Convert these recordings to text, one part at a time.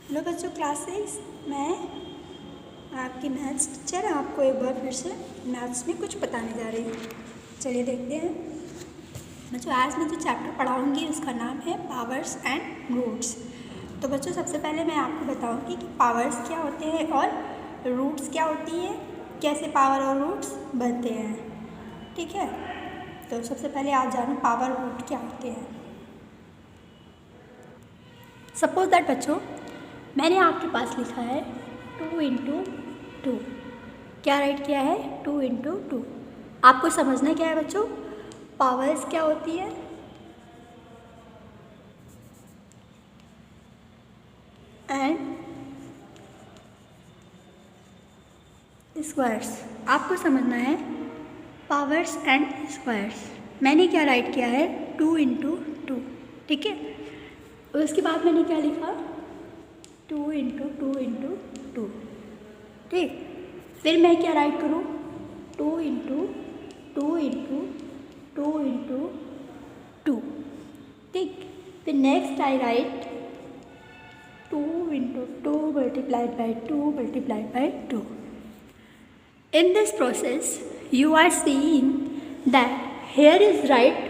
Hello बच्चों, class 6 मैं आपकी मैथ्स टीचर आपको एक बार फिर से मैथ्स में कुछ बताने जा रही हूँ। चलिए देखते हैं बच्चों। आज मैं जो चैप्टर पढ़ाऊँगी उसका नाम है पावर्स एंड रूट्स। तो बच्चों सबसे पहले मैं आपको बताऊँगी कि पावर्स क्या होते हैं और रूट्स क्या होती है, कैसे पावर और रूट्स बनते हैं। ठीक है, तो सबसे पहले आप जानो पावर रूट क्या होते हैं। सपोज दैट बच्चों मैंने आपके पास लिखा है 2 × 2। क्या राइट किया है? 2 × 2। आपको समझना क्या है बच्चों, पावर्स क्या होती है एंड स्क्वायर्स। आपको समझना है पावर्स एंड स्क्वायर्स। मैंने क्या राइट किया है? 2 × 2। ठीक है, उसके बाद मैंने क्या लिखा? 2 × 2 × 2। ठीक, फिर मैं क्या राइट करूँ? 2 × 2 × 2 × 2। ठीक, फिर next I right 2 × 2 multiplied by 2 multiplied by 2. In this process you are seeing that here is right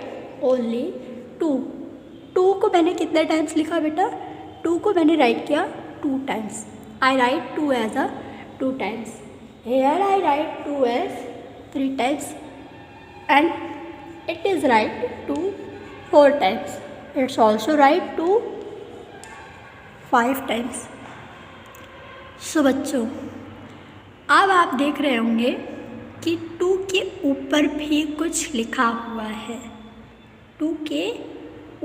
only 2. 2 को मैंने कितने टाइम्स लिखा बेटा? 2 को मैंने राइट किया 2 times. I write 2 as a 2 times. Here I write 2 as 3 times, and it is right to 4 times. It's also right to 5 times. So बच्चों अब आप देख रहे होंगे कि 2 के ऊपर भी कुछ लिखा हुआ है। 2 के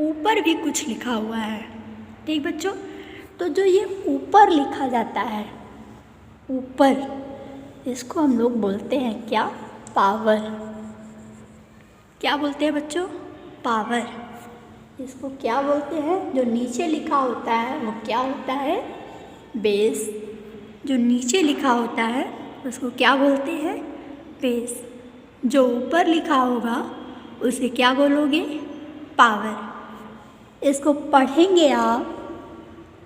ऊपर भी कुछ लिखा हुआ है। ठीक बच्चों, तो जो ये ऊपर लिखा जाता है, ऊपर, इसको हम लोग बोलते हैं क्या? पावर। क्या बोलते हैं बच्चों? पावर। इसको क्या बोलते हैं? जो नीचे लिखा होता है वो क्या होता है? बेस। जो नीचे लिखा होता है उसको क्या बोलते हैं? बेस। जो ऊपर लिखा होगा उसे क्या बोलोगे? पावर। इसको पढ़ेंगे आप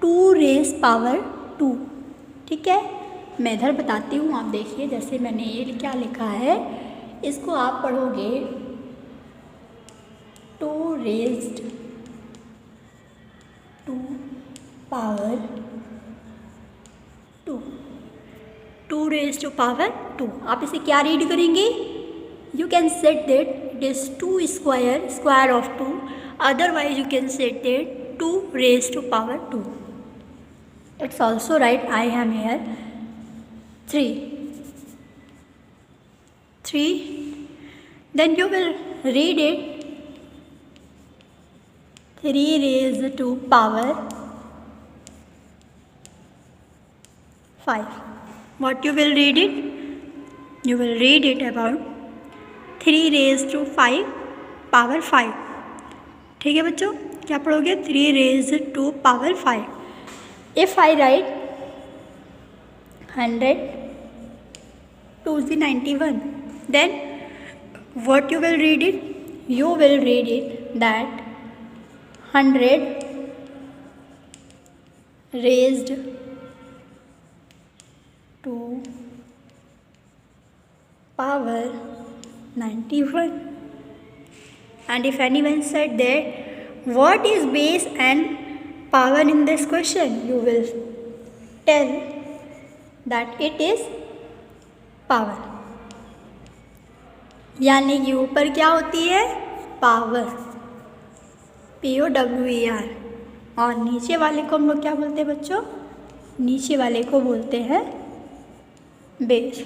2 raised power 2। ठीक है, मैं इधर बताती हूँ, आप देखिए। जैसे मैंने ये क्या लिखा है, इसको आप पढ़ोगे 2 raised to power 2। 2 raised to power 2। आप इसे क्या रीड करेंगे? You can say that it is 2 square of 2. Otherwise you can say that 2 raised to power 2. It's also right. I am here 3. Then you will read it 3 raised to power 5. What you will read it? You will read it about 3 raised to 5 power 5। ठीक है बच्चों, क्या पढ़ोगे? 3 raised to power 5। If I write 100 2 is 91, then what you will read it? You will read it that 100 raised to power 91. And if anyone said that what is base and power in this question, you will tell that it is power। यानी कि ऊपर क्या होती है? Power, POWER। और नीचे वाले को हम लोग क्या बोलते हैं बच्चों? नीचे वाले को बोलते हैं बेस।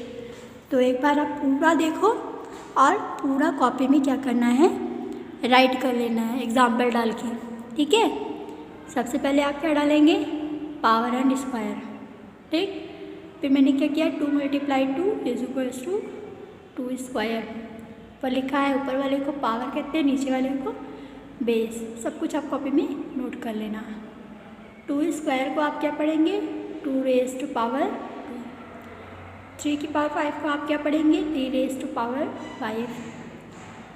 तो एक बार आप पूरा देखो और पूरा कॉपी में क्या करना है? राइट कर लेना है एग्जाम्पल डाल के। ठीक है, सबसे पहले आप क्या डालेंगे? Power and square. ठीक, फिर मैंने क्या किया? 2 × 2 = 2 स्क्वायर। पर लिखा है ऊपर वाले को पावर कहते हैं, नीचे वाले को बेस। सब कुछ आप कॉपी में नोट कर लेना। 2 स्क्वायर को आप क्या पढ़ेंगे? 2 raised to power 2। 3 की पावर 5 को आप क्या पढ़ेंगे? 3 raised to power 5।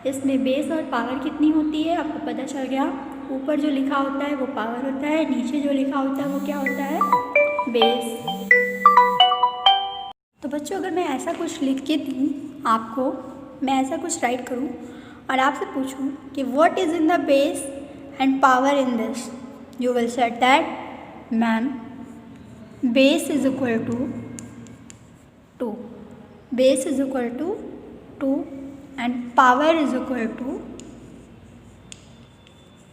इसमें बेस और पावर कितनी होती है आपको पता चल गया। ऊपर जो लिखा होता है वो पावर होता है, नीचे जो लिखा होता है वो क्या होता है? बेस। तो बच्चों अगर मैं ऐसा कुछ लिख के दूँ आपको, मैं ऐसा कुछ राइट करूँ और आपसे पूछूँ कि what is in the base and power in this, you will said that ma'am base is equal to 2, base is equal to 2 and power is equal to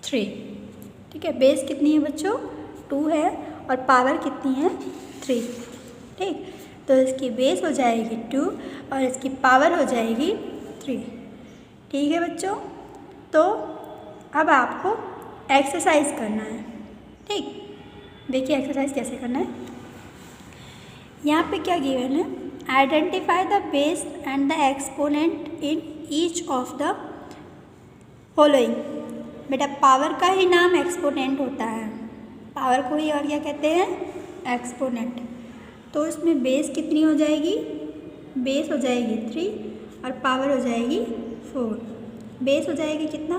3। ठीक है, बेस कितनी है बच्चों 2 है और पावर कितनी है 3। ठीक, तो इसकी बेस हो जाएगी 2 और इसकी पावर हो जाएगी 3। ठीक है बच्चों, तो अब आपको एक्सरसाइज करना है। ठीक, देखिए एक्सरसाइज कैसे करना है। यहाँ पे क्या गिवन है, identify the base and the exponent in each of the following. बेटा पावर का ही नाम एक्सपोनेंट होता है, पावर को ही और क्या कहते हैं, एक्सपोनेंट। तो इसमें बेस कितनी हो जाएगी, बेस हो जाएगी 3 और पावर हो जाएगी 4। बेस हो जाएगी कितना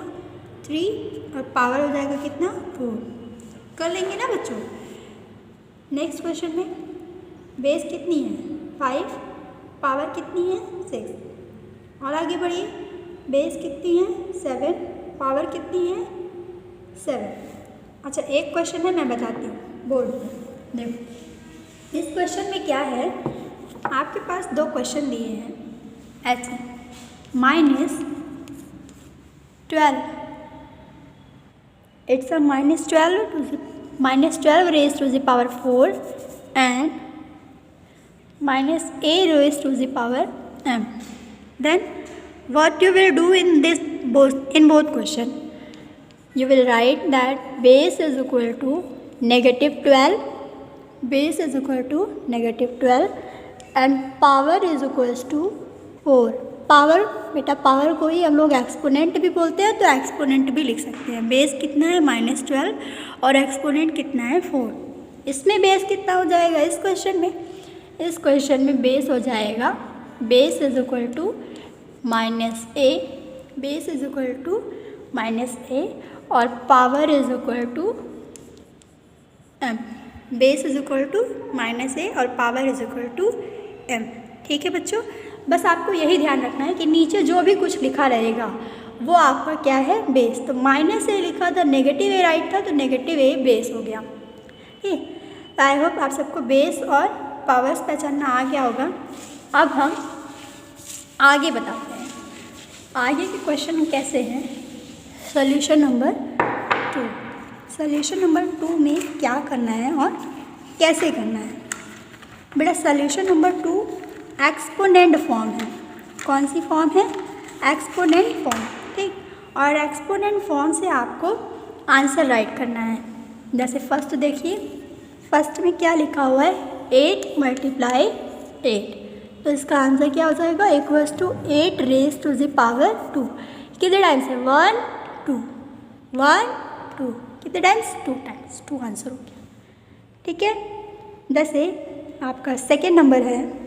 3 और पावर हो जाएगा कितना 4। कर लेंगे ना बच्चों। नेक्स्ट क्वेश्चन में बेस कितनी है 5, पावर कितनी है 6। और आगे बढ़िए, बेस कितनी है 7, पावर कितनी है 7। अच्छा एक क्वेश्चन है मैं बताती हूँ बोर्ड पर, देखो इस क्वेश्चन में क्या है, आपके पास 2 क्वेश्चन दिए हैं ऐसे, -12, it's a -12 raised to the power 4 and -a raised to the power m. Then what you will do in both question, you will write that base is equal to -12, base is equal to -12 and power is equals to 4। Power, बेटा power को ही हम लोग exponent भी बोलते हैं, तो exponent भी लिख सकते हैं। बेस कितना है -12 और एक्सपोनेंट कितना है 4। इसमें बेस कितना हो जाएगा इस क्वेश्चन में, इस क्वेश्चन में बेस हो जाएगा, base is equal to -a, base is equal to -a और power is equal to m। Base is equal to -a और power is equal to m। ठीक है बच्चों, बस आपको यही ध्यान रखना है कि नीचे जो भी कुछ लिखा रहेगा वो आपका क्या है बेस। तो -a लिखा था, नेगेटिव a राइट था, तो नेगेटिव a बेस हो गया। ठीक, तो आई होप आप सबको बेस और पावर्स पहचानना आ गया होगा। अब हम आगे बताते हैं, आगे के क्वेश्चन कैसे हैं। सॉल्यूशन नंबर 2, सॉल्यूशन नंबर 2 में क्या करना है और कैसे करना है। बेटा सॉल्यूशन नंबर 2 एक्सपोनेंट फॉर्म है। कौन सी फॉर्म है, एक्सपोनेंट फॉर्म। ठीक, और एक्सपोनेंट फॉर्म से आपको आंसर राइट करना है। जैसे फर्स्ट देखिए, फर्स्ट में क्या लिखा हुआ है 8 × 8, तो इसका आंसर क्या हो जाएगा equals to 8 raise to the power 2। कितने टाइम्स है 1 2 1 2, कितने टाइम्स 2 टाइम्स, 2 आंसर हो गया। ठीक है, जैसे आपका सेकेंड नंबर है,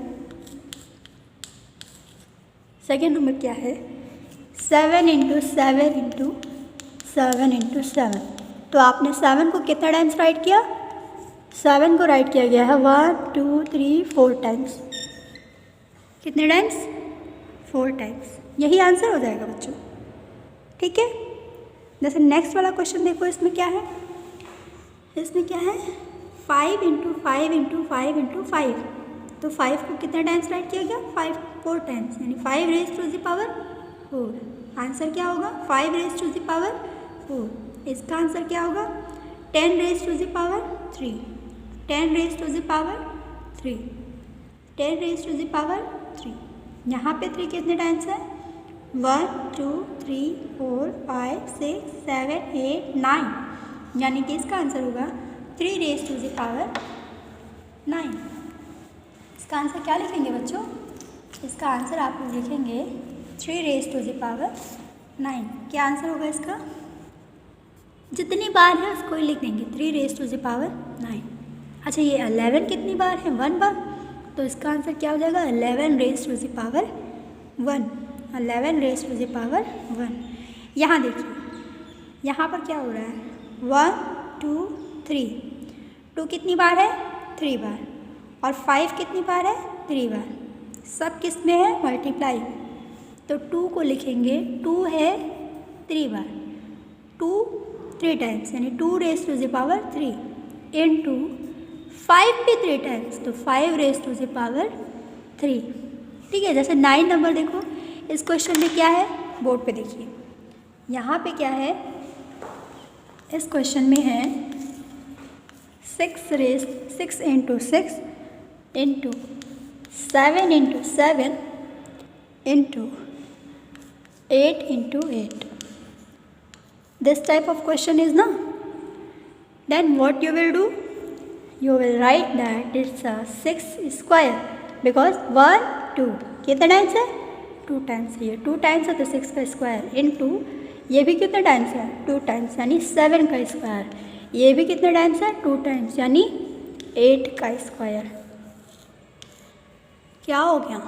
सेकेंड नंबर क्या है 7 × 7 × 7 × 7। तो आपने 7 को कितना टाइम्स राइट किया, 7 को राइट किया गया है 1 2 3 4 टाइम्स। कितने टाइम्स 4 टाइम्स, यही आंसर हो जाएगा बच्चों। ठीक है, जैसे नेक्स्ट वाला क्वेश्चन देखो, इसमें क्या है, इसमें क्या है 5 × 5 × 5 × 5। तो 5 को कितना टाइम्स राइट किया गया 4 टाइम्स, यानी 5 raise to the power 4। Answer क्या होगा 5 रेज़ टू द पावर 4। इसका आंसर क्या होगा 10 raise to the power 3, 10 raise to the power 3, 10 raise to the power 3। यहाँ पे 3 कितने टाइम्स है 1 2 3 4 5 6 7 8 9, यानी कि इसका आंसर होगा 3 रेज़ टू द पावर 9। इसका आंसर क्या लिखेंगे बच्चों, इसका आंसर आप लोग लिखेंगे 3 रेज़ टू द पावर 9। क्या आंसर होगा इसका, जितनी बार है उसको ही लिख देंगे 3 रेज़ टू द पावर 9। अच्छा ये 11 कितनी बार है 1 बार, तो इसका आंसर क्या हो जाएगा 11 raise to the power 1, 11 raise to the power 1। यहाँ देखिए, यहाँ पर क्या हो रहा है 1 2 3, 2 कितनी बार है 3 बार, और 5 कितनी बार है? 3 बार। सब किस में है? मल्टीप्लाई। तो 2 को लिखेंगे, 2 है 3 बार, 2 3 टाइम्स यानी 2 raise to the power 3 into 5 भी 3 टाइम्स तो 5 रेज़ टू द पावर 3। ठीक है, जैसे 9 नंबर देखो इस क्वेश्चन में क्या है, बोर्ड पे देखिए, यहाँ पे क्या है, इस क्वेश्चन में है 6 into 6 into 7 into 7 into 8 into 8। This type of question is na? Then what you will do? You will write that it's a 6 square because 1 2 कितने टाइम्स है? 2 टाइम्स। ये 2 टाइम्स है तो 6 का स्क्वायर इनटू ये भी कितने टाइम्स है? 2 टाइम्स यानी 7 का स्क्वायर। ये भी कितने टाइम्स है? 2 टाइम्स यानी 8 का स्क्वायर। क्या हो गया?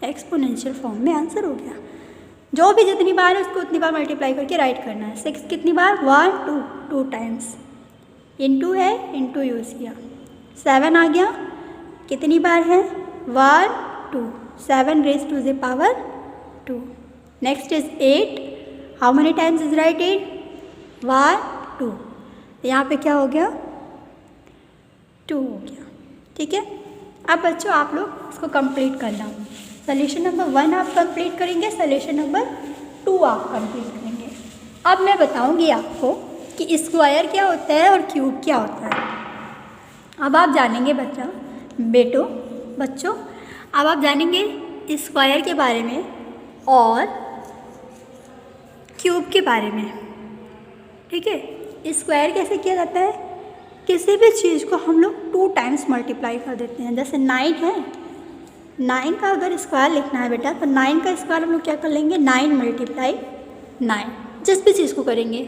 एक्सपोनेंशियल फॉर्म में आंसर हो गया। जो भी जितनी बार है उसको उतनी बार मल्टीप्लाई करके राइट करना है। 6 कितनी बार? 1 2 2 टाइम्स, इनटू है इनटू यूज़ किया। 7 आ गया, कितनी बार है? 1 2 7 raise to the power 2। Next is 8, how many times is right 8? 1 2, यहाँ पे क्या हो गया? 2 हो गया। ठीक है, अब बच्चों आप लोग इसको कंप्लीट करना। सोल्यूशन नंबर 1 आप कंप्लीट करेंगे, सोल्यूशन नंबर 2 आप कंप्लीट करेंगे। अब मैं बताऊंगी आपको कि स्क्वायर क्या होता है और क्यूब क्या होता है। अब आप जानेंगे बच्चों अब आप जानेंगे स्क्वायर के बारे में और क्यूब के बारे में। ठीक है, स्क्वायर कैसे किया जाता है? किसी भी चीज़ को हम लोग 2 टाइम्स मल्टीप्लाई कर देते हैं। जैसे 9 है, 9 का अगर स्क्वायर लिखना है बेटा तो 9 का स्क्वायर हम लोग क्या कर लेंगे? 9 मल्टीप्लाई 9, जिस भी चीज़ को करेंगे।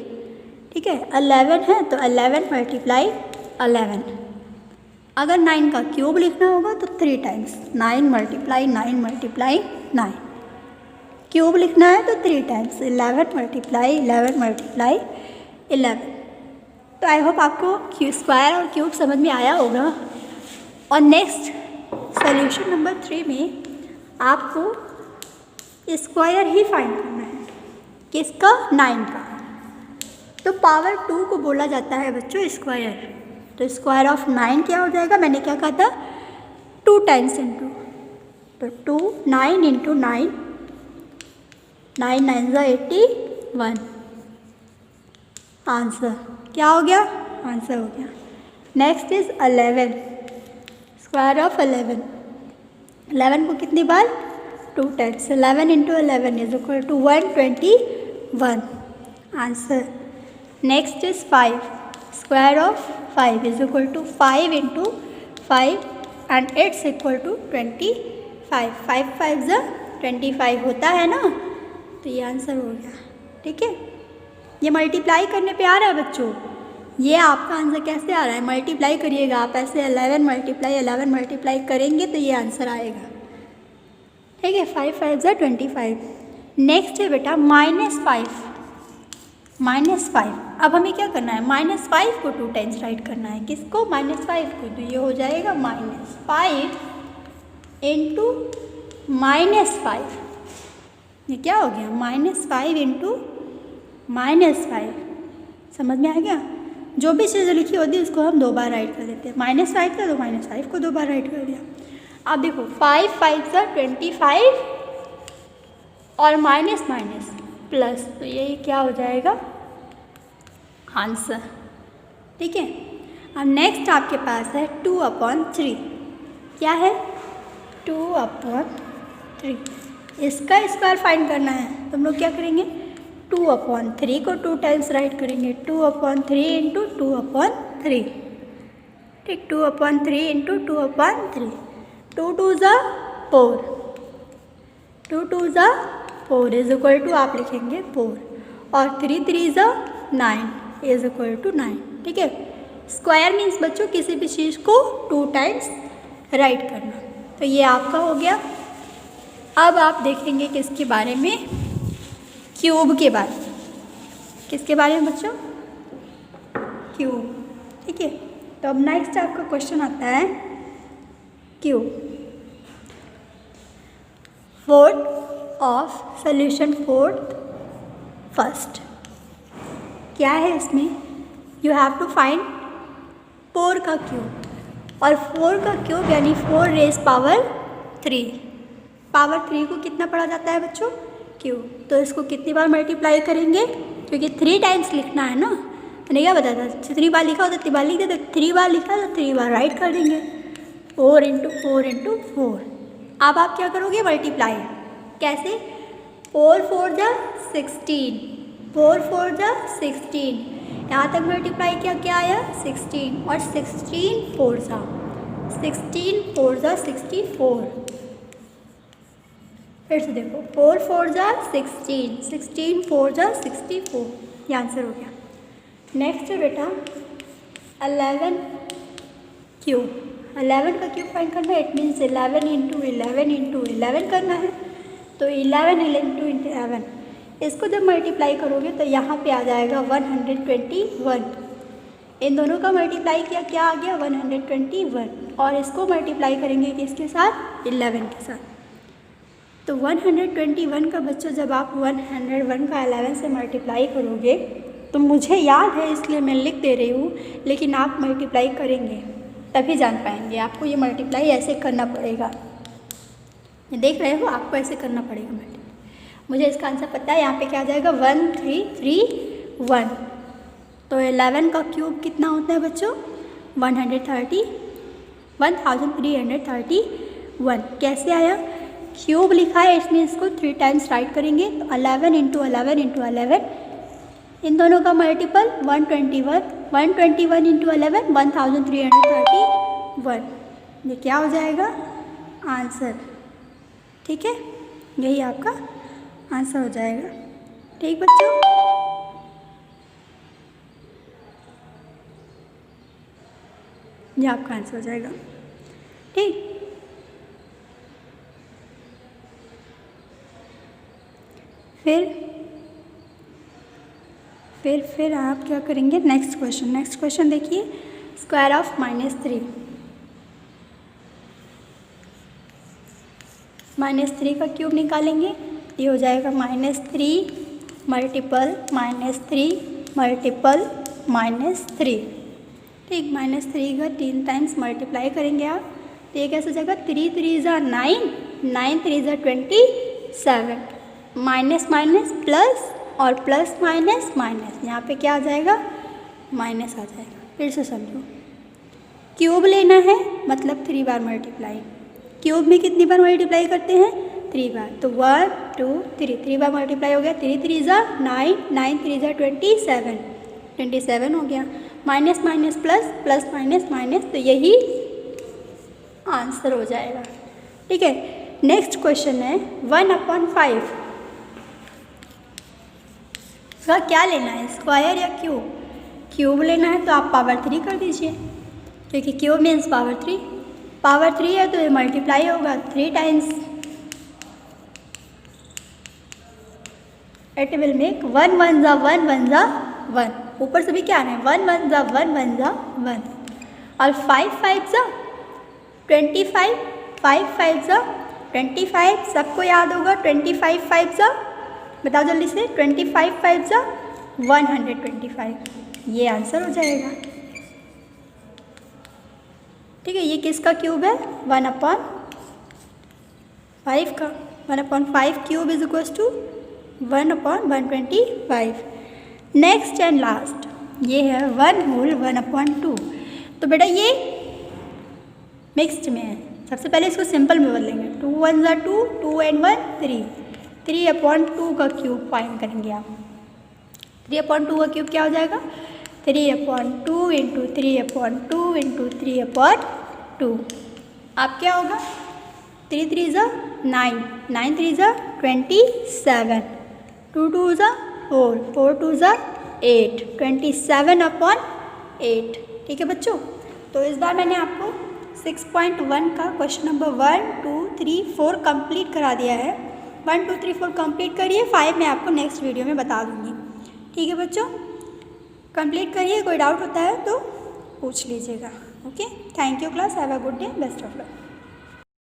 ठीक है, 11 है तो 11 मल्टीप्लाई 11। अगर 9 का क्यूब लिखना होगा तो 3 टाइम्स, 9 मल्टीप्लाई 9 मल्टीप्लाई 9। क्यूब लिखना है तो 3 टाइम्स, 11 मल्टीप्लाई 11 मल्टीप्लाई 11। तो आई होप आपको स्क्वायर और क्यूब समझ में आया होगा। और नेक्स्ट सोल्यूशन नंबर 3 में आपको स्क्वायर ही फाइंड करना है। किसका? 9 का। तो पावर 2 को बोला जाता है बच्चों स्क्वायर। तो स्क्वायर ऑफ 9 क्या हो जाएगा? मैंने क्या कहा था? 2 टाइम्स इनटू, तो 2 9 इंटू 9, 9 9 ज़ा 81। आंसर क्या हो गया? आंसर हो गया। Next is 11, square of 11। 11 को कितनी बार? 2 times, 11 into 11 is equal to 121। Answer. Next is 5, square of 5 is equal to 5 into 5 and it's equal to 25। 5 5 ज़ा 25 होता है ना, तो ये आंसर हो गया। ठीक है, ये मल्टीप्लाई करने पे आ रहा है बच्चों। ये आपका आंसर कैसे आ रहा है? मल्टीप्लाई करिएगा आप, ऐसे 11 मल्टीप्लाई 11 मल्टीप्लाई करेंगे तो ये आंसर आएगा। ठीक है, 5 5 ज़ा 25। नेक्स्ट है बेटा -5। -5, अब हमें क्या करना है? -5 को 2 टाइम्स राइट करना है। किसको? -5 को। तो ये हो जाएगा -5 इंटू -5। ये क्या हो गया? -5 इंटू -5। समझ में आ गया? जो भी चीज़ लिखी होती है उसको हम 2 बार राइट कर देते हैं। -5 था तो -5 को 2 बार राइट कर दिया। अब देखो 5 5 ज़ा 25 और माइनस माइनस प्लस, तो ये क्या हो जाएगा? आंसर। ठीक है, अब नेक्स्ट आपके पास है 2/3। क्या है? 2/3। इसका स्क्वायर फाइंड करना है तो हम लोग क्या करेंगे? 2/3 को 2 टाइम्स राइट करेंगे। 2/3 इंटू 2/3। ठीक, 2/3 इंटू 2/3। 2 2 ज़ा 4, 2 2 ज़ा 4 इज इक्वल टू आप लिखेंगे 4 और 3 3 ज़ा 9 इज इक्वल टू 9। ठीक है, स्क्वायर मीन्स बच्चों किसी भी चीज़ को 2 टाइम्स राइट करना। तो ये आपका हो गया। अब आप देखेंगे किसके बारे में? क्यूब के बारे में। किसके बारे में बच्चों? क्यूब। ठीक है, तो अब नेक्स्ट आपका क्वेश्चन आता है Q. Fourth of solution fourth first क्या है इसमें, यू हैव टू फाइंड 4 का क्यूब, और 4 का क्यूब यानी 4 रेज पावर 3। पावर 3 को कितना पढ़ा जाता है बच्चों, क्यूब। तो इसको कितनी बार मल्टीप्लाई करेंगे, क्योंकि 3 टाइम्स लिखना है ना, मैंने क्या बताया था, 3 बार लिखा हो तो 3 बार लिख देते, 3 बार लिखा तो 3 बार राइट कर देंगे, 4 × 4 × 4। अब आप क्या करोगे, मल्टीप्लाई। कैसे, 4 4 जा 16, 4 4 जा 16, यहाँ तक मल्टीप्लाई किया, क्या आया 16, और 16 4 जा 64। फिर से देखो, 4 4 जा 16, 16 4 जा 64, ये आंसर हो गया। नेक्स्ट है बेटा 11 क्यूब। 11 का क्यूब फाइंड करना है, इट मीन्स 11 × 11 × 11 करना है। तो 11 × 11 इसको जब मल्टीप्लाई करोगे तो यहाँ पे आ जाएगा 121। इन दोनों का मल्टीप्लाई किया, क्या आ गया 121, और इसको मल्टीप्लाई करेंगे किसके साथ, 11 के साथ। तो 121 का बच्चों जब आप 101 का 11 से मल्टीप्लाई करोगे, तो मुझे याद है इसलिए मैं लिख दे रही हूँ, लेकिन आप मल्टीप्लाई करेंगे तभी जान पाएंगे। आपको ये मल्टीप्लाई ऐसे करना पड़ेगा, ये देख रहे हो, आपको ऐसे करना पड़ेगा मल्टीप्लाई। मुझे इसका आंसर पता है, यहाँ पे क्या आ जाएगा 1331। तो 11 का क्यूब कितना होता है बच्चों, 1331। कैसे आया, क्यूब लिखा है इसमें, इसको 3 टाइम्स राइट करेंगे, तो 11 × 11 × 11, इन दोनों का मल्टीपल 121, 121 × 11 1331। ये क्या हो जाएगा, आंसर। ठीक है, यही आपका आंसर हो जाएगा। ठीक बच्चों, ये आपका आंसर हो जाएगा। ठीक, फिर आप क्या करेंगे, नेक्स्ट क्वेश्चन देखिए, स्क्वायर ऑफ -3। -3 का क्यूब निकालेंगे, ये हो जाएगा -3 मल्टीपल -3 मल्टीपल -3। ठीक, -3 का 3 टाइम्स मल्टीप्लाई करेंगे आप, तो ये कैसे हो जाएगा, 3 3 = 9, 9 3 = 27, माइनस माइनस प्लस और प्लस माइनस माइनस, यहाँ पे क्या आ जाएगा, माइनस आ जाएगा। फिर से समझो, क्यूब लेना है मतलब 3 बार मल्टीप्लाई। क्यूब में कितनी बार मल्टीप्लाई करते हैं, 3 बार। तो 1 2 3 बार मल्टीप्लाई हो गया, 3 3 = 9, 9 3 = 27, 27 हो गया। Minus minus plus, plus minus minus, तो यही आंसर हो जाएगा। ठीक है, नेक्स्ट क्वेश्चन है 1/5 का क्या लेना है, स्क्वायर या क्यूब। क्यूब लेना है तो आप पावर 3 कर दीजिए, क्योंकि क्यूब मीन्स पावर 3। पावर 3 है तो ये मल्टीप्लाई होगा 3 टाइम्स, इट विल मेक 1 1 = 1 1 = 1। ऊपर से भी क्या है, 1 1 = 1 1 = 1, और 5 5 = 25, 5 5 = 25, सबको याद होगा 25 5 = बताओ जल्दी से, 25 5 = 125, ये आंसर हो जाएगा। ठीक है, ये किसका क्यूब है, 1/5 का। 1/5 क्यूब = 1/125। नेक्स्ट एंड लास्ट ये है 1/2। तो बेटा ये मिक्स्ड में है, सबसे पहले इसको सिंपल में बदलेंगे, 2 1 = 2, 2 and 1 3, 3/2 का क्यूब फाइंड करेंगे आप। 3/2 का क्यूब क्या हो जाएगा, 3/2 × 3/2 × 3/2। आप क्या होगा, 3 3 = 9, 9 3 = 27, 2 2 = 4, 4 2 = 8, 27/8। ठीक है बच्चों, तो इस बार मैंने आपको 6.1 का क्वेश्चन नंबर 1 2 3 4 कंप्लीट करा दिया है। 1 2 3 4 कंप्लीट करिए, 5 मैं आपको नेक्स्ट वीडियो में बता दूँगी। ठीक है बच्चों, कंप्लीट करिए, कोई डाउट होता है तो पूछ लीजिएगा। Okay, thank you class, have a good day, best of luck.